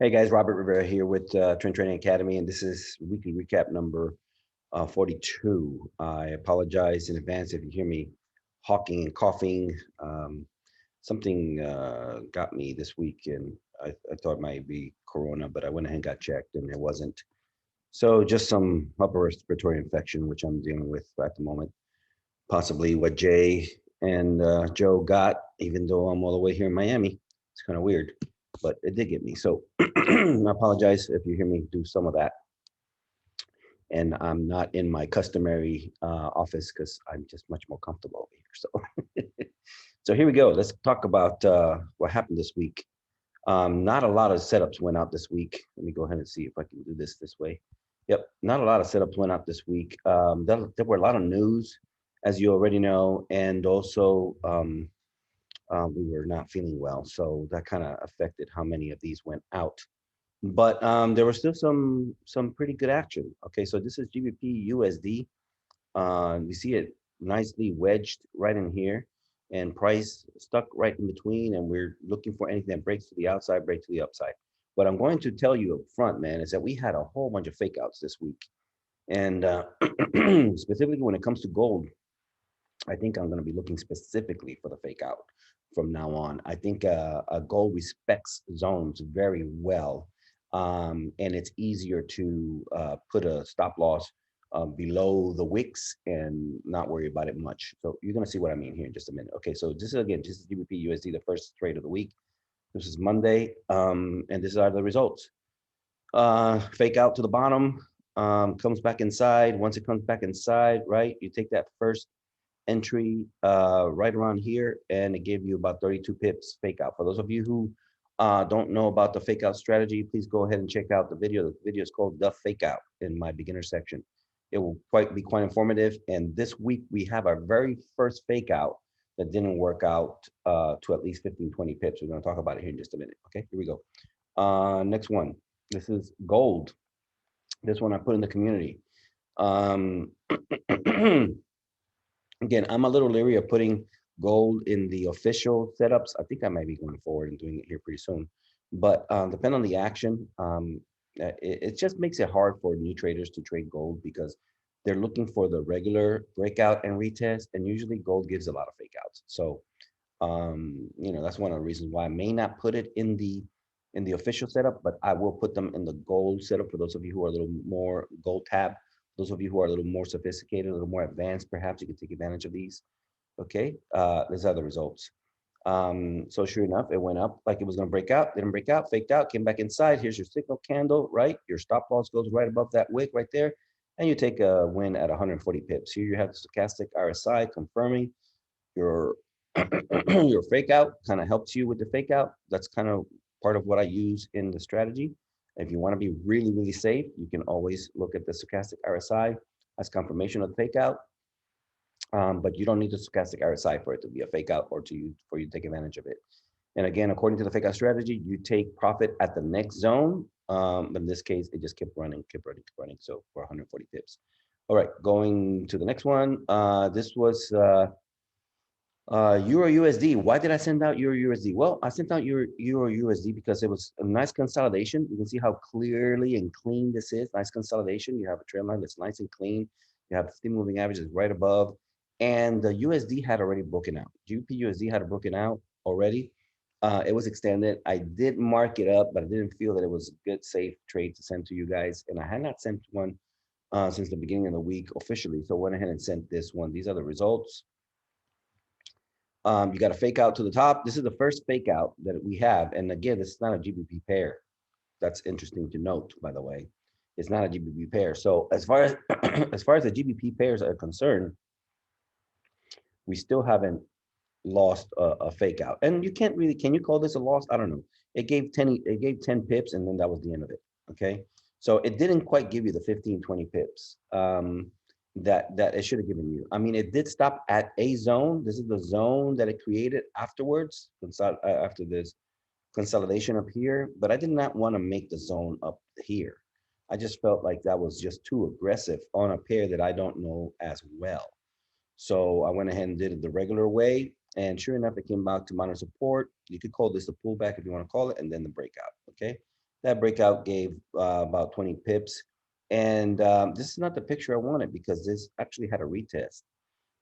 Hey guys, Robert Rivera here with Trend Training Academy, and this is weekly recap number 42. I apologize in advance if you hear me hawking and coughing. Something got me this week, and I thought it might be corona, but I went ahead and got checked, and it wasn't. So just some upper respiratory infection, which I'm dealing with at the moment. Possibly what Jay and Joe got, even though I'm all the way here in Miami. It's kind of weird, but it did get me. So I apologize if you hear me do some of that. And I'm not in my customary office because I'm just much more comfortable over here. So, so here we go. Let's talk about what happened this week. Not a lot of setups went out this week. Let me go ahead and see if I can do this way. Yep, not a lot of setups went out this week. There were a lot of news, as you already know, and also we were not feeling well, so that kind of affected how many of these went out. But there was still some pretty good action. Okay, so this is GBP USD. We see it nicely wedged right in here, and price stuck right in between. And we're looking for anything that breaks to the outside, break to the upside. What I'm going to tell you up front, man, is that we had a whole bunch of fake outs this week, and specifically when it comes to gold, I think I'm going to be looking specifically for the fake out from now on. I think gold respects zones very well, and it's easier to put a stop loss below the wicks and not worry about it much. So you're going to see what I mean here in just a minute. Okay, so this is again, this is GBP USD, the first trade of the week. This is Monday, and these are the results. Fake out to the bottom, comes back inside. Once it comes back inside, right, you take that first entry right around here, and it gave you about 32 pips fake out. For those of you who don't know about the fake out strategy, please go ahead and check out the video. The video is called The Fake Out in my beginner section. It will be quite informative. And this week we have our very first fake out that didn't work out to at least 15, 20 pips. We're going to talk about it here in just a minute. Okay, here we go. Next one. This is gold. This one I put in the community. Um, Again, I'm a little leery of putting gold in the official setups. I think I might be going forward and doing it here pretty soon. But depending on the action, it just makes it hard for new traders to trade gold because they're looking for the regular breakout and retest, and usually gold gives a lot of fake outs. So that's one of the reasons why I may not put it in the official setup, but I will put them in the gold setup for those of you who are a little more gold tab. Those of you who are a little more sophisticated, a little more advanced, perhaps you can take advantage of these. Okay, these are the results. So sure enough, it went up like it was going to break out, didn't break out, faked out, came back inside. Here's your signal candle, right? Your stop loss goes right above that wick right there, and you take a win at 140 pips. Here you have the stochastic RSI confirming your your fake out. Kind of helps you with the fake out. That's kind of part of what I use in the strategy. If you want to be really, really safe, you can always look at the stochastic RSI as confirmation of the fake out. But you don't need the stochastic RSI for it to be a fake out or for you to take advantage of it. And again, according to the fake out strategy, you take profit at the next zone. In this case, it just kept running, kept running, kept running. So for 140 pips. All right, going to the next one. This was Euro USD. Why did I send out Euro USD? Well, I sent out Euro USD because it was a nice consolidation. You can see how clearly and clean this is. Nice consolidation. You have a trend line that's nice and clean. You have 50 moving averages right above. And the USD had already broken out. GBP USD had broken out already. It was extended. I did mark it up, but I didn't feel that it was a good, safe trade to send to you guys. And I had not sent one since the beginning of the week officially. So I went ahead and sent this one. These are the results. You got a fake out to the top. This is the first fake out that we have. And again, this is not a GBP pair. That's interesting to note, by the way. It's not a GBP pair. So as far as as far as the GBP pairs are concerned, we still haven't lost a fake out. And you can't really, can you call this a loss? I don't know. It gave 10 pips and then that was the end of it. Okay. So it didn't quite give you the 15, 20 pips that it should have given you. I mean, it did stop at a zone. This is the zone that it created afterwards, after this consolidation up here, but I did not want to make the zone up here. I just felt like that was just too aggressive on a pair that I don't know as well. So I went ahead and did it the regular way. And sure enough, it came back to minor support. You could call this a pullback if you want to call it, and then the breakout. Okay. That breakout gave about 20 pips. And this is not the picture I wanted because this actually had a retest.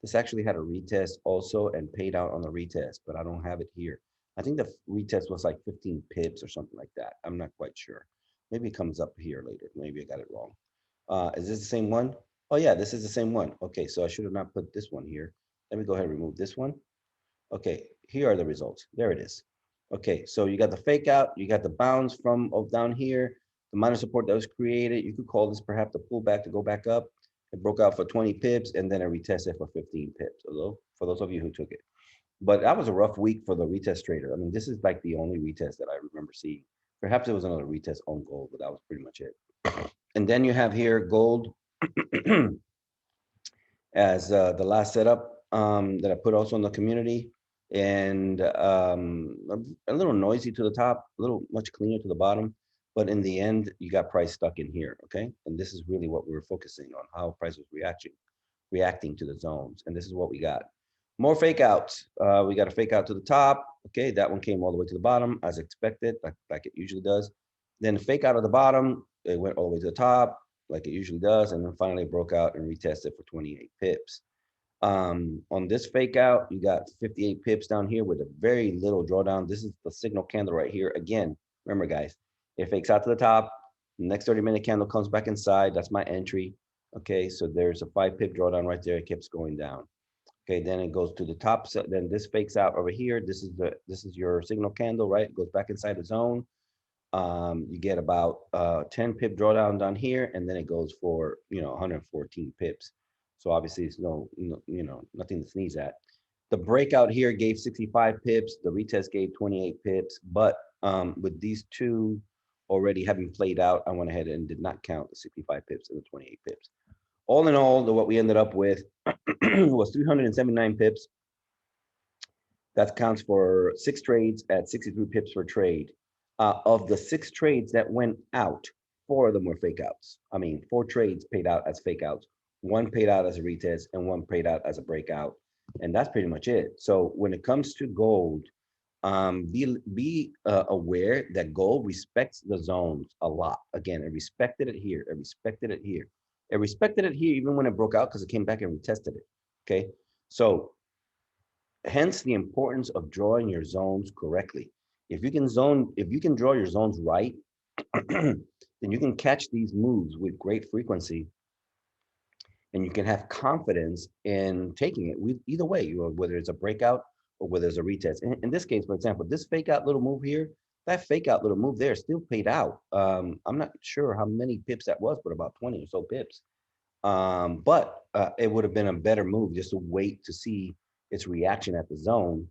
This actually had a retest also and paid out on the retest, but I don't have it here. I think the retest was like 15 pips or something like that. I'm not quite sure. Maybe it comes up here later. Maybe I got it wrong. Is this the same one? Oh yeah, this is the same one. Okay, so I should have not put this one here. Let me go ahead and remove this one. Okay, here are the results. There it is. Okay, so you got the fake out, you got the bounce from down here, the minor support that was created. You could call this perhaps the pullback to go back up. It broke out for 20 pips and then it retested for 15 pips. Although for those of you who took it, but that was a rough week for the retest trader. I mean, this is like the only retest that I remember seeing. Perhaps it was another retest on gold, but that was pretty much it. And then you have here gold as the last setup that I put also in the community, and a little noisy to the top, a little much cleaner to the bottom. But in the end, you got price stuck in here, okay? And this is really what we were focusing on, how price was reacting to the zones. And this is what we got. More fake outs. We got a fake out to the top. Okay, that one came all the way to the bottom as expected, like it usually does. Then the fake out of the bottom, it went all the way to the top, like it usually does, and then finally broke out and retested for 28 pips. On this fake out, you got 58 pips down here with a very little drawdown. This is the signal candle right here. Again, remember guys, it fakes out to the top. The next 30-minute candle comes back inside. That's my entry. Okay, so there's a 5 pip drawdown right there. It keeps going down. Okay, then it goes to the top. So then this fakes out over here. This is your signal candle, right? It goes back inside the zone. You get about 10 pip drawdown down here, and then it goes for 114 pips. So obviously it's nothing to sneeze at. The breakout here gave 65 pips. The retest gave 28 pips. But with these two already having played out, I went ahead and did not count the 65 pips and the 28 pips. All in all, what we ended up with was 379 pips. That counts for 6 trades at 63 pips per trade. Of the 6 trades that went out, 4 of them were fake outs. I mean, 4 trades paid out as fake outs. One paid out as a retest, and one paid out as a breakout. And that's pretty much it. So when it comes to gold, be aware that gold respects the zones a lot. Again, it respected it here. It respected it here. It respected it here even when it broke out because it came back and retested it. Okay. So hence the importance of drawing your zones correctly. If you can draw your zones right, then you can catch these moves with great frequency and you can have confidence in taking it with either way, whether it's a breakout or whether it's a retest. In this case, for example, this fake out little move here, that fake out little move there still paid out. I'm not sure how many pips that was, but about 20 or so pips. But it would have been a better move just to wait to see its reaction at the zone,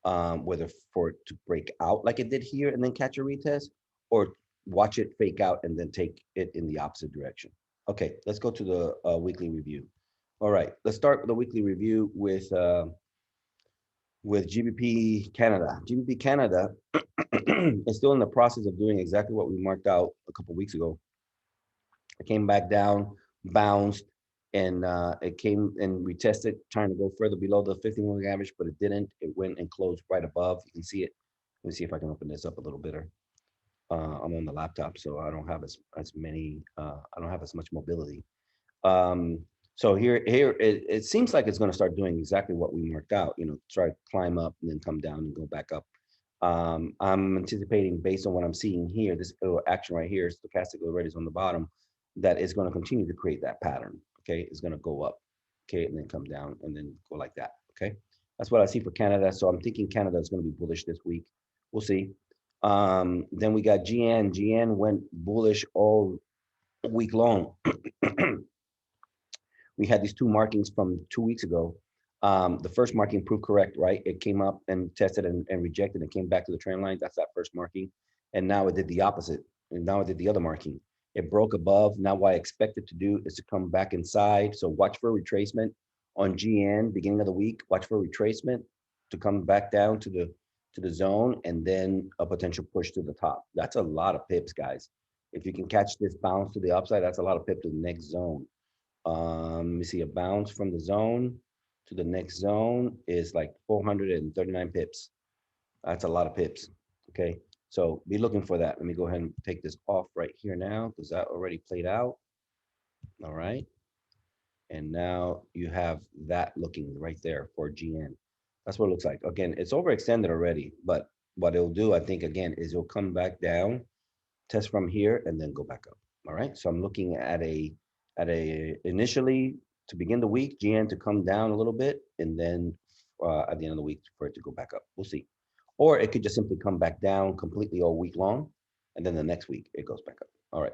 whether for it to break out like it did here and then catch a retest, or watch it fake out and then take it in the opposite direction. Okay, let's go to the weekly review. All right, let's start with the weekly review with GBP Canada. GBP Canada is still in the process of doing exactly what we marked out a couple weeks ago. It came back down, bounced, and it came and retested, trying to go further below the 50-moving average, but it didn't. It went and closed right above. You can see it. Let me see if I can open this up a little better. I'm on the laptop, so I don't have as many. I don't have as much mobility. Um, so here it seems like it's going to start doing exactly what we marked out. Try to climb up and then come down and go back up. I'm anticipating based on what I'm seeing here, this little action right here, stochastic already is on the bottom, that is going to continue to create that pattern. Okay, it's going to go up, okay, and then come down and then go like that. Okay, that's what I see for Canada. So I'm thinking Canada is going to be bullish this week. We'll see. Then we got GN. GN went bullish all week long. We had these two markings from 2 weeks ago. The first marking proved correct, right? It came up and tested and rejected and came back to the trend line. That's that first marking. And now it did the opposite. And now it did the other marking. It broke above. Now what I expect it to do is to come back inside. So watch for retracement on GN beginning of the week. Watch for retracement to come back down to the zone and then a potential push to the top. That's a lot of pips, guys. If you can catch this bounce to the upside, that's a lot of pip to the next zone. Let me see, a bounce from the zone to the next zone is like 439 pips. That's a lot of pips. Okay. So be looking for that. Let me go ahead and take this off right here now because that already played out. All right. And now you have that looking right there for GN. That's what it looks like. Again, it's overextended already, but what it'll do, I think, again, is it'll come back down, test from here, and then go back up. All right. So I'm looking at a initially to begin the week, GN to come down a little bit, and then at the end of the week for it to go back up. We'll see. Or it could just simply come back down completely all week long, and then the next week it goes back up. All right.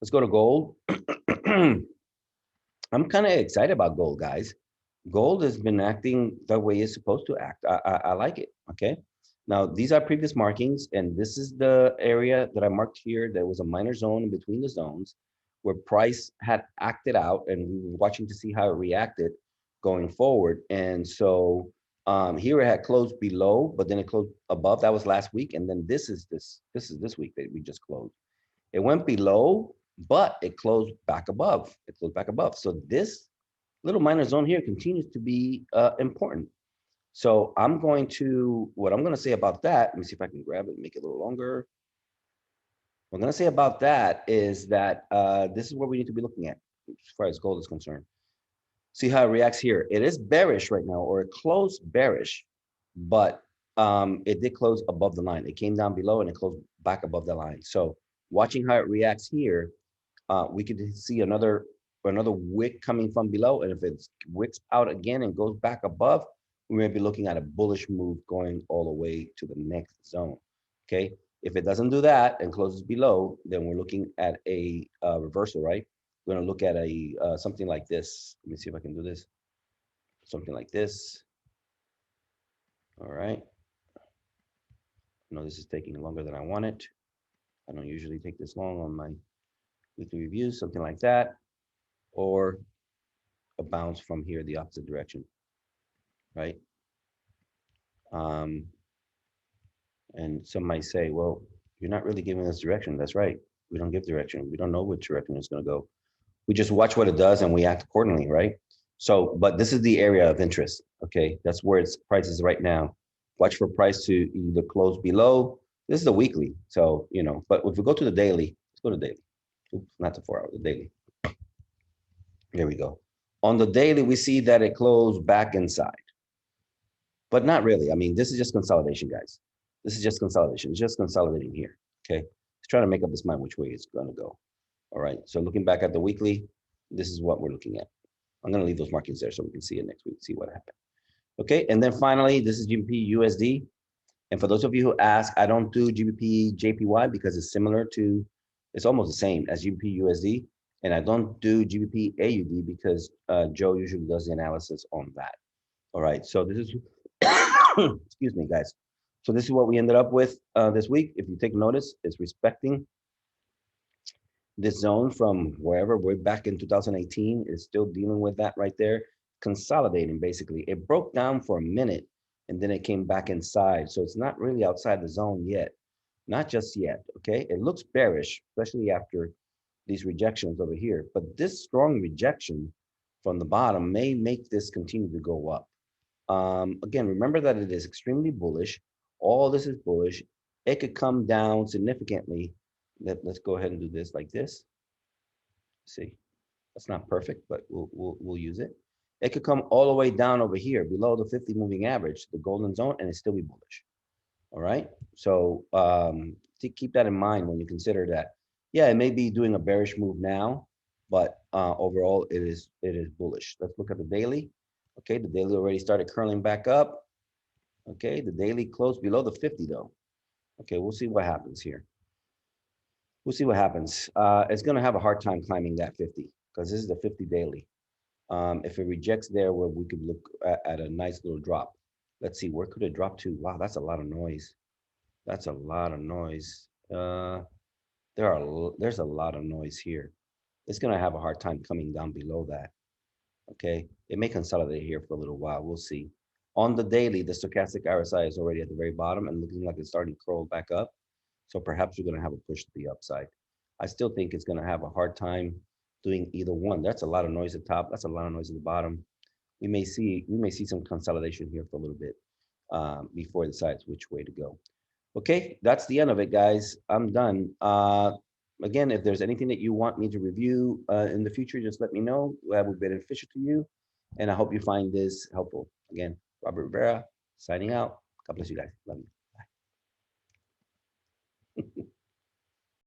Let's go to gold. I'm kind of excited about gold, guys. Gold has been acting the way it's supposed to act. I like it. Okay. Now, these are previous markings, and this is the area that I marked here. There was a minor zone in between the zones where price had acted out, and we were watching to see how it reacted going forward. And so here it had closed below, but then it closed above. That was last week, and then this is this week that we just closed. It went below, but it closed back above. It closed back above. So this little minor zone here continues to be important. So what I'm going to say about that, let me see if I can grab it and make it a little longer. What I'm going to say about that is that this is what we need to be looking at as far as gold is concerned. See how it reacts here. It is bearish right now, or it closed bearish, but it did close above the line. It came down below and it closed back above the line. So watching how it reacts here, we could see another wick coming from below. And if it wicks out again and goes back above, we may be looking at a bullish move going all the way to the next zone. Okay. If it doesn't do that and closes below, then we're looking at a reversal, right? We're going to look at a something like this. Let me see if I can do this. Something like this. All right. I know this is taking longer than I want it. I don't usually take this long on my weekly reviews, something like that, or a bounce from here the opposite direction, right? And some might say, well, you're not really giving us direction. That's right. We don't give direction. We don't know which direction it's going to go. We just watch what it does and we act accordingly, right? So, but this is the area of interest. Okay, that's where its price is right now. Watch for price to either close below. This is the weekly, so But if we go to the daily, let's go to daily. Oops, not the 4 hour, the daily. There we go. On the daily, we see that it closed back inside, but not really. I mean, this is just consolidation, guys. This is just consolidation. It's just consolidating here. Okay, it's trying to make up its mind which way it's going to go. All right. So looking back at the weekly, this is what we're looking at. I'm going to leave those markings there so we can see it next week, see what happened. Okay. And then finally, this is GBP USD. And for those of you who ask, I don't do GBP JPY because it's similar to, it's almost the same as GBP USD. And I don't do GBP AUD because Joe usually does the analysis on that. All right. So this is, excuse me, guys. So this is what we ended up with this week. If you take notice, it's respecting this zone from wherever we're back in 2018 is still dealing with that right there, consolidating basically. It broke down for a minute and then it came back inside. So it's not really outside the zone yet, not just yet, okay? It looks bearish, especially after these rejections over here, but this strong rejection from the bottom may make this continue to go up. Again, remember that it is extremely bullish. All this is bullish. It could come down significantly. Let's go ahead and do this like this. See, that's not perfect, but we'll use it. It could come all the way down over here below the 50 moving average, the golden zone, and it still be bullish. All right. So keep that in mind when you consider that. Yeah, it may be doing a bearish move now, but overall it is bullish. Let's look at the daily. Okay, the daily already started curling back up. Okay, the daily closed below the 50 though. Okay, we'll see what happens here. We'll see what happens. It's going to have a hard time climbing that 50 because this is the 50 daily. If it rejects there, where we could look at a nice little drop. Let's see, where could it drop to? Wow, that's a lot of noise. That's a lot of noise. There's a lot of noise here. It's going to have a hard time coming down below that. Okay, it may consolidate here for a little while. We'll see. On the daily, the stochastic RSI is already at the very bottom and looking like it's starting to curl back up. So perhaps we're going to have a push to the upside. I still think it's going to have a hard time doing either one. That's a lot of noise at the top. That's a lot of noise at the bottom. We may see some consolidation here for a little bit before it decides which way to go. Okay, that's the end of it, guys. I'm done. Again, if there's anything that you want me to review in the future, just let me know. That would be beneficial to you. And I hope you find this helpful. Again, Robert Rivera signing out. God bless you guys. Love you.